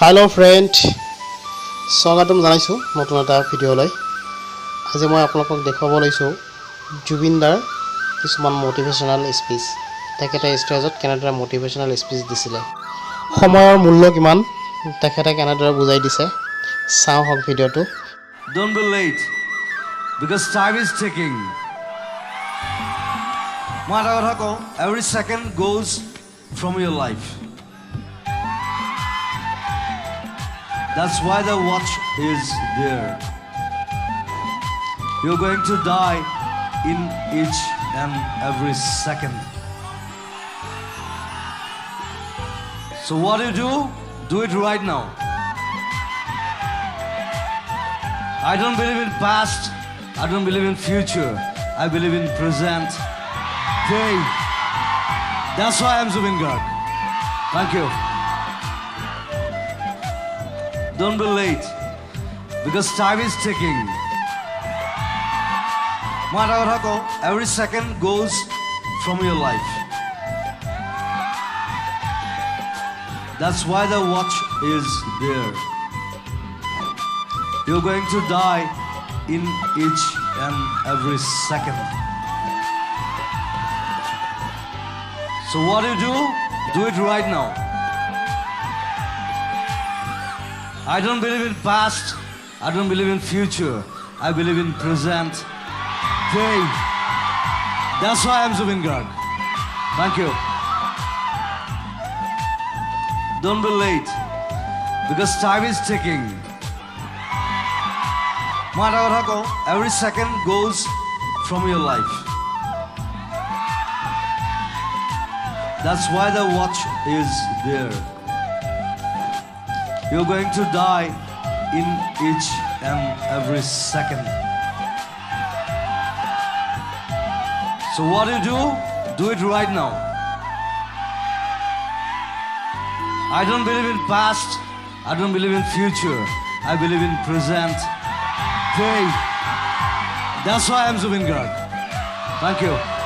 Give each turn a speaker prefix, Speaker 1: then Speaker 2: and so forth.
Speaker 1: Hello friend स्वागतम জানাইছো নতুন এটা ভিডিওলৈ আজি মই আপোনালোকক দেখাব লৈছো জুবিন দাৰ কিছুমান মোটিভেশনাল স্পিচ তেখেতে ষ্টেজত কেনেদৰে মোটিভেশনাল স্পিচ দিছিলে সময়ৰ মূল্য কিমান তেখেতে কেনেদৰে বুজাই দিছে চাও হক ভিডিওটো
Speaker 2: Don't be late because time is ticking. Every second goes from your life. That's why the watch is there. You're going to die in each and every second. So what do? Do it right now. I don't believe in past, I don't believe in future, I believe in present day. That's why I'm Zubeen Garg. Thank you. Don't be late, because time is ticking. Every second goes from your life. That's why the watch is there. You're going to die in each and every second. So what do? Do it right now. I don't believe in past, I don't believe in future, I believe in present day. That's why I'm Zubeen Garg. Thank you. Don't be late, because time is ticking. Every second goes from your life. That's why the watch is there. You're going to die in each and every second. So what do? Do it right now. I don't believe in past, I don't believe in future, I believe in present day. That's why I'm Zubeen Garg. Thank you.